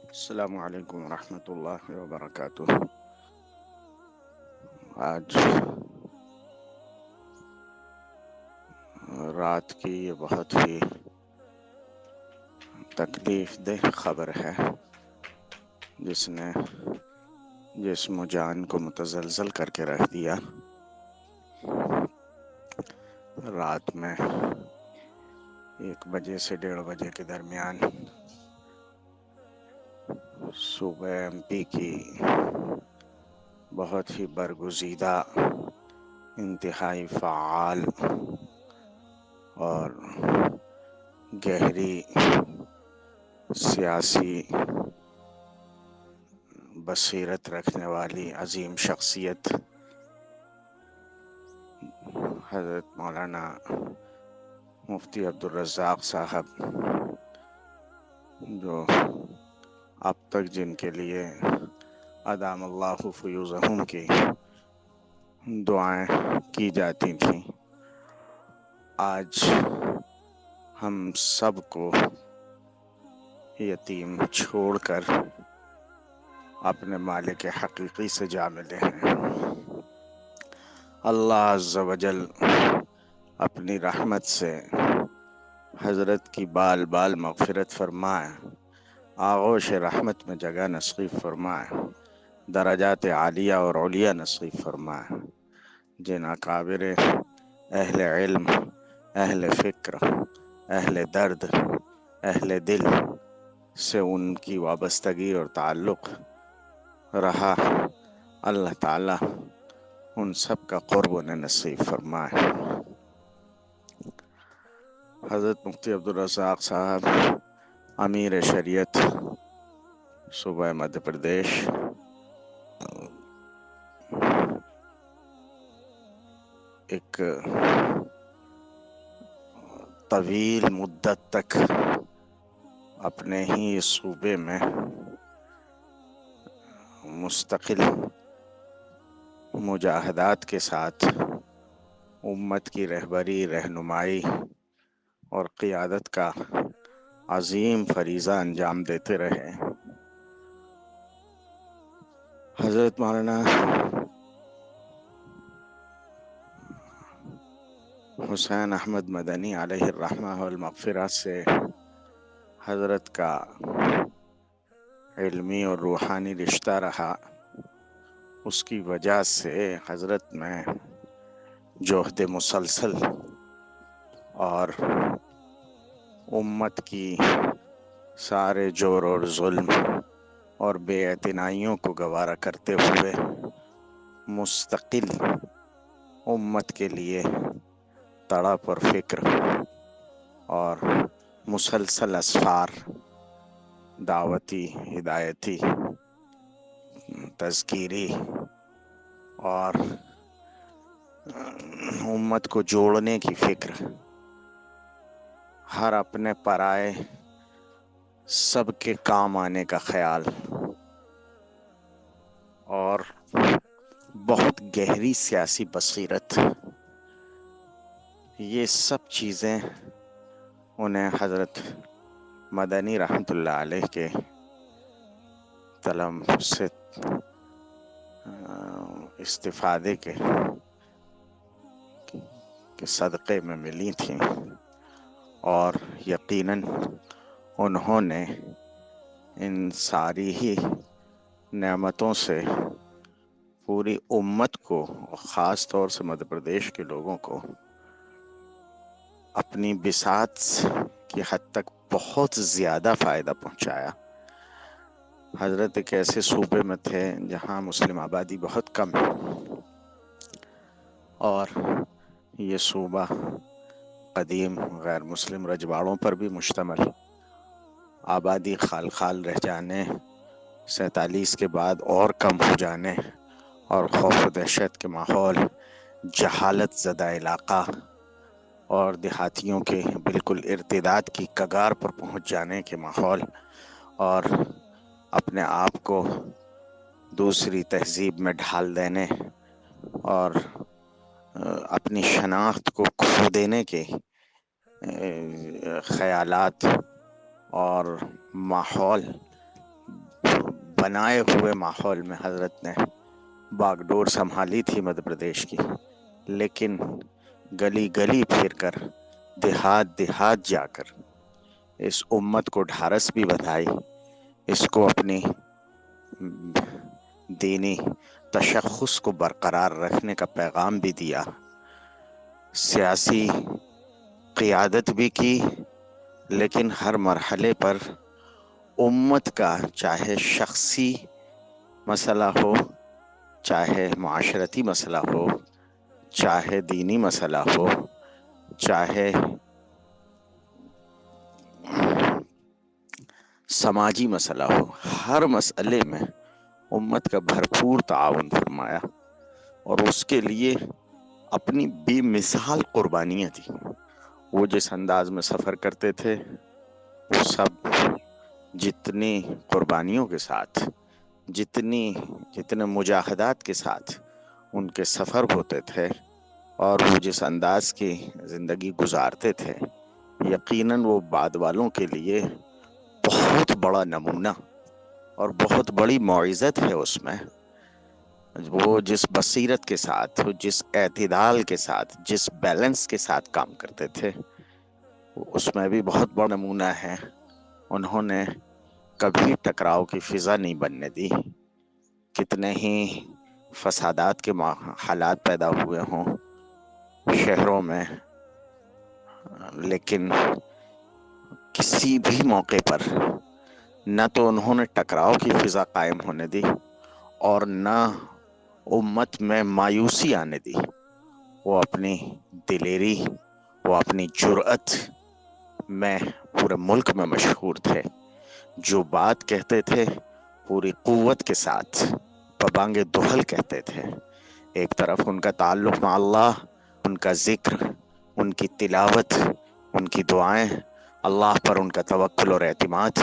السلام علیکم ورحمۃ اللہ وبرکاتہ۔ آج رات کی یہ بہت ہی تکلیف دہ خبر ہے جس نے جسم و جان کو متزلزل کر کے رکھ دیا۔ رات میں 1 بجے سے 1:30 بجے کے درمیان صوبہ ایم پی کی بہت ہی برگزیدہ، انتہائی فعال اور گہری سیاسی بصیرت رکھنے والی عظیم شخصیت حضرت مولانا مفتی عبدالرزاق صاحب، جو اب تک جن کے لیے ادام اللہ فیوزہم کی دعائیں کی جاتی تھیں، آج ہم سب کو یتیم چھوڑ کر اپنے مالک حقیقی سے جا ملے ہیں۔ اللہ عز و جل اپنی رحمت سے حضرت کی بال بال مغفرت فرمائے، آغوش رحمت میں جگہ نصیب فرمائے، درجات عالیہ اور علیہ نصیب فرمائے۔ جن اکابر اہل علم، اہل فکر، اہل درد، اہل دل سے ان کی وابستگی اور تعلق رہا، اللہ تعالی ان سب کا قرب انہیں نصیب فرمائے۔ حضرت مفتی عبدالرزاق صاحب امیر شریعت صوبہ مدھیہ پردیش ایک طویل مدت تک اپنے ہی صوبے میں مستقل مجاہدات کے ساتھ امت کی رہبری، رہنمائی اور قیادت کا عظیم فریضہ انجام دیتے رہے۔ حضرت مولانا حسین احمد مدنی علیہ الرحمہ والمغفرہ سے حضرت کا علمی اور روحانی رشتہ رہا، اس کی وجہ سے حضرت میں جہد مسلسل اور امت کی سارے جور اور ظلم اور بے اعتنائیوں کو گوارا کرتے ہوئے مستقل امت کے لیے تڑپ اور فکر اور مسلسل اسفار دعوتی، ہدایتی، تذکیری اور امت کو جوڑنے کی فکر، ہر اپنے پرائے سب کے کام آنے کا خیال اور بہت گہری سیاسی بصیرت، یہ سب چیزیں انہیں حضرت مدنی رحمۃ اللہ علیہ کے قلم سے استفادے کے صدقے میں ملی تھیں، اور یقیناً انہوں نے ان ساری ہی نعمتوں سے پوری امت کو، خاص طور سے مدھیہ پردیش کے لوگوں کو، اپنی بساط کی حد تک بہت زیادہ فائدہ پہنچایا۔ حضرت ایک ایسے صوبے میں تھے جہاں مسلم آبادی بہت کم ہے، اور یہ صوبہ قدیم غیر مسلم رجواڑوں پر بھی مشتمل، آبادی خال خال رہ جانے، 47 کے بعد اور کم ہو جانے، اور خوف و دہشت کے ماحول، جہالت زدہ علاقہ اور دیہاتیوں کے بالکل ارتداد کی کگار پر پہنچ جانے کے ماحول، اور اپنے آپ کو دوسری تہذیب میں ڈھال دینے اور اپنی شناخت کو کھو دینے کے خیالات اور ماحول بنائے ہوئے ماحول میں حضرت نے باغ ڈور سنبھالی تھی مدھیہ پردیش کی، لیکن گلی گلی پھر کر، دیہات دیہات جا کر اس امت کو ڈھارس بھی بندھائی، اس کو اپنی دینی تشخص کو برقرار رکھنے کا پیغام بھی دیا، سیاسی قیادت بھی کی، لیکن ہر مرحلے پر امت کا چاہے شخصی مسئلہ ہو، چاہے معاشرتی مسئلہ ہو، چاہے دینی مسئلہ ہو، چاہے سماجی مسئلہ ہو، ہر مسئلے میں امت کا بھرپور تعاون فرمایا، اور اس کے لیے اپنی بے مثال قربانیاں تھیں۔ وہ جس انداز میں سفر کرتے تھے، وہ سب جتنی قربانیوں کے ساتھ، جتنے مجاہدات کے ساتھ ان کے سفر ہوتے تھے، اور وہ جس انداز کی زندگی گزارتے تھے، یقیناً وہ بعد والوں کے لیے بہت بڑا نمونہ اور بہت بڑی معجزت ہے۔ اس میں وہ جس بصیرت کے ساتھ، جس اعتدال کے ساتھ، جس بیلنس کے ساتھ کام کرتے تھے، اس میں بھی بہت بڑا نمونہ ہے۔ انہوں نے کبھی ٹکراؤ کی فضا نہیں بننے دی، کتنے ہی فسادات کے حالات پیدا ہوئے ہوں شہروں میں، لیکن کسی بھی موقع پر نہ تو انہوں نے ٹکراؤ کی فضا قائم ہونے دی، اور نہ امت میں مایوسی آنے دی۔ وہ اپنی دلیری، وہ اپنی جرأت میں پورے ملک میں مشہور تھے۔ جو بات کہتے تھے پوری قوت کے ساتھ ببانگ دہل کہتے تھے۔ ایک طرف ان کا تعلق مع اللہ، ان کا ذکر، ان کی تلاوت، ان کی دعائیں، اللہ پر ان کا توکل اور اعتماد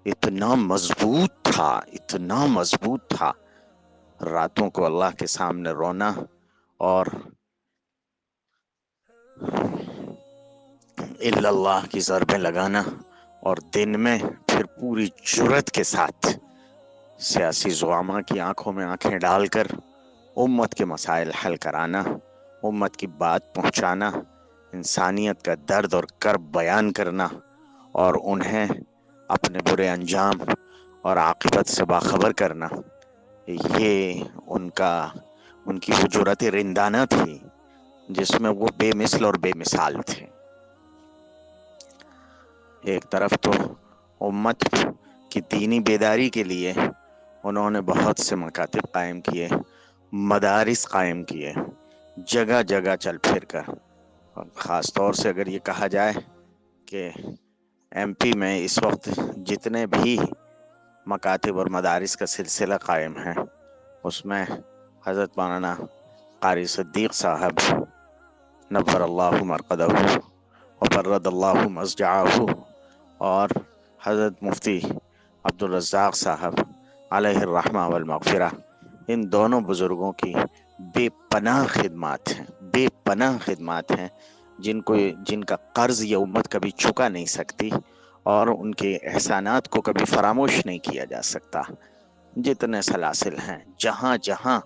اتنا مضبوط تھا، راتوں کو اللہ کے سامنے رونا اور الا اللہ کی ضربیں لگانا، اور دن میں پھر پوری جرأت کے ساتھ سیاسی زعماء کی آنکھوں میں آنکھیں ڈال کر امت کے مسائل حل کرانا، امت کی بات پہنچانا، انسانیت کا درد اور کرب بیان کرنا، اور انہیں اپنے برے انجام اور عاقبت سے باخبر کرنا، یہ ان کی وہ جرأت رندانہ تھی جس میں وہ بے مثل اور بے مثال تھے۔ ایک طرف تو امت کی دینی بیداری کے لیے انہوں نے بہت سے مکاتب قائم کیے، مدارس قائم کیے، جگہ جگہ چل پھر کر۔ خاص طور سے اگر یہ کہا جائے کہ ایم پی میں اس وقت جتنے بھی مکاتب اور مدارس کا سلسلہ قائم ہے، اس میں حضرت مولانا قاری صدیق صاحب نور اللہ مرقدہ وبرد اللہ مضجعہ، اور حضرت مفتی عبدالرزاق صاحب علیہ الرحمہ والمغفرہ، ان دونوں بزرگوں کی بے پناہ خدمات ہیں جن کا قرض یہ امت کبھی چکا نہیں سکتی، اور ان کے احسانات کو کبھی فراموش نہیں کیا جا سکتا۔ جتنے سلاسل ہیں، جہاں جہاں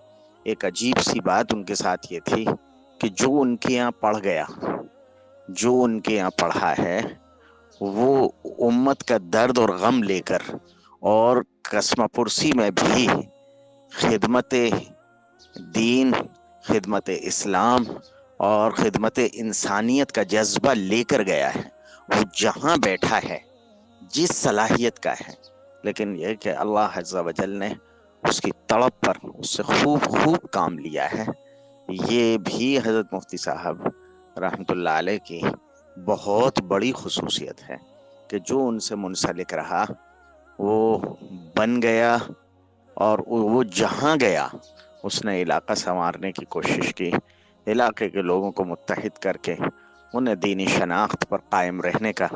ایک عجیب سی بات ان کے ساتھ یہ تھی کہ جو ان کے یہاں پڑھ گیا، جو ان کے یہاں پڑھا ہے، وہ امت کا درد اور غم لے کر، اور قسمہ پرسی میں بھی خدمت دین، خدمت اسلام اور خدمت انسانیت کا جذبہ لے کر گیا ہے۔ وہ جہاں بیٹھا ہے، جس صلاحیت کا ہے، لیکن یہ کہ اللہ عز و جل نے اس کی تڑپ پر اس سے خوب کام لیا ہے۔ یہ بھی حضرت مفتی صاحب رحمۃ اللہ علیہ کی بہت بڑی خصوصیت ہے کہ جو ان سے منسلک رہا وہ بن گیا، اور وہ جہاں گیا اس نے علاقہ سنوارنے کی کوشش کی، علاقے کے لوگوں کو متحد کر کے انہیں دینی شناخت پر قائم رہنے کا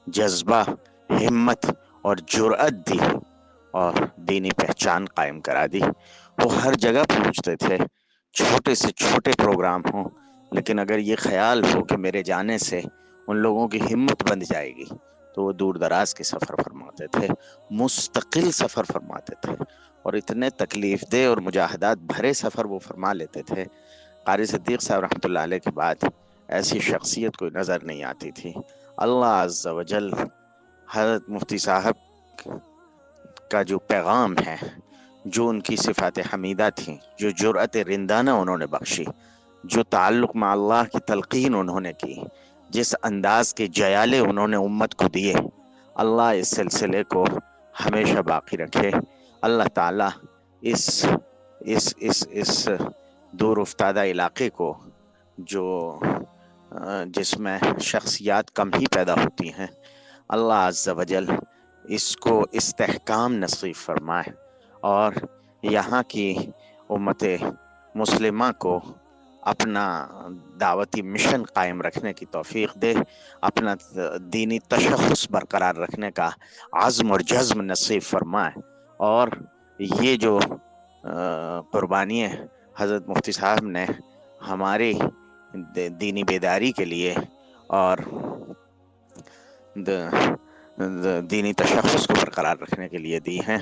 جذبہ، ہمت اور جرأت دی، اور دینی پہچان قائم کرا دی۔ وہ ہر جگہ پہنچتے تھے، چھوٹے سے چھوٹے پروگرام ہوں، لیکن اگر یہ خیال ہو کہ میرے جانے سے ان لوگوں کی ہمت بند جائے گی، تو وہ دور دراز کے سفر فرماتے تھے، مستقل سفر فرماتے تھے، اور اتنے تکلیف دہ اور مجاہدات بھرے سفر وہ فرما لیتے تھے۔ قاری صدیق صاحب رحمۃ اللہ علیہ کے بعد ایسی شخصیت کوئی نظر نہیں آتی تھی۔ اللہ عز و جل حضرت مفتی صاحب کا جو پیغام ہے، جو ان کی صفات حمیدہ تھیں، جو جرأت رندانہ انہوں نے بخشی، جو تعلق مع اللہ کی تلقین انہوں نے کی، جس انداز کے جیالے انہوں نے امت کو دیے، اللہ اس سلسلے کو ہمیشہ باقی رکھے۔ اللہ تعالیٰ اس دور افتادہ علاقے کو، جو جس میں شخصیات کم ہی پیدا ہوتی ہیں، اللہ عز و جل اس کو استحکام نصیب فرمائے، اور یہاں کی امت مسلمہ کو اپنا دعوتی مشن قائم رکھنے کی توفیق دے، اپنا دینی تشخص برقرار رکھنے کا عزم اور جزم نصیب فرمائے، اور یہ جو قربانی حضرت مفتی صاحب نے ہماری دینی بیداری کے لیے اور دینی تشخص کو برقرار رکھنے کے لیے دی ہیں،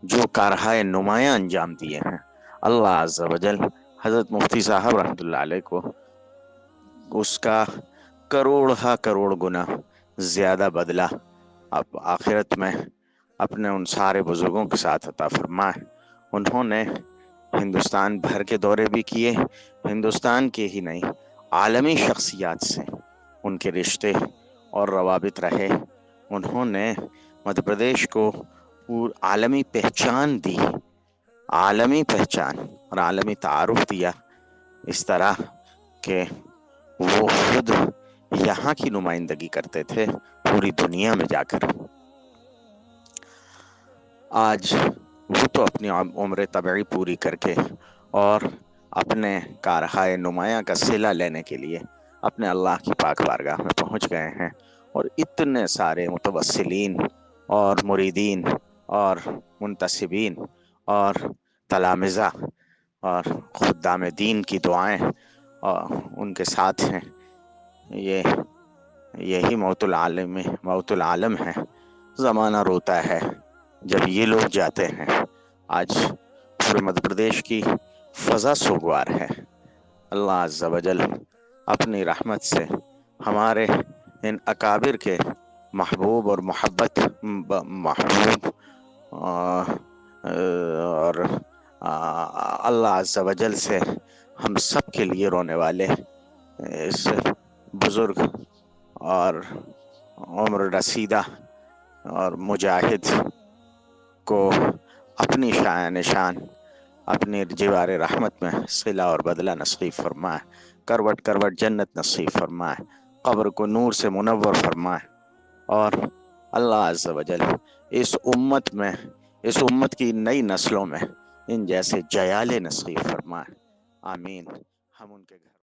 جو کارہائے نمایاں انجام دیے ہیں، اللہ عز و جل حضرت مفتی صاحب رحمۃ اللہ علیہ کو اس کا کروڑ گنا زیادہ بدلہ اب آخرت میں اپنے ان سارے بزرگوں کے ساتھ عطا فرمائے۔ انہوں نے ہندوستان بھر کے دورے بھی کیے، ہندوستان کے ہی نہیں، عالمی شخصیات سے ان کے رشتے اور روابط رہے۔ انہوں نے مدھیہ پردیش کو عالمی پہچان دی، عالمی پہچان اور عالمی تعارف دیا، اس طرح کہ وہ خود یہاں کی نمائندگی کرتے تھے پوری دنیا میں جا کر۔ آج وہ تو اپنی عمر طبعی پوری کر کے اور اپنے کارہائے نمایاں کا صلہ لینے کے لیے اپنے اللہ کی پاک بارگاہ میں پہنچ گئے ہیں، اور اتنے سارے متوسلین اور مریدین اور منتسبین اور تلامذہ اور خدام دین کی دعائیں ان کے ساتھ ہیں۔ یہی موت العالم ہے۔ زمانہ روتا ہے جب یہ لوگ جاتے ہیں۔ آج پورے مدھیہ پردیش کی فضا سوگوار ہے۔ اللہ عز و جل اپنی رحمت سے ہمارے ان اکابر کے محبوب اور محبوب اور اللہ عز و جل سے ہم سب کے لیے رونے والے اس بزرگ اور عمر رسیدہ اور مجاہد کو اپنی شان اپنی جوار رحمت میں صلہ اور بدلہ نصیب فرمائے، کروٹ کروٹ جنت نصیب فرمائے، قبر کو نور سے منور فرمائے، اور اللہ عز و جل اس امت کی نئی نسلوں میں ان جیسے جیالے نصیب فرمائے۔ آمین۔ ہم ان کے گھر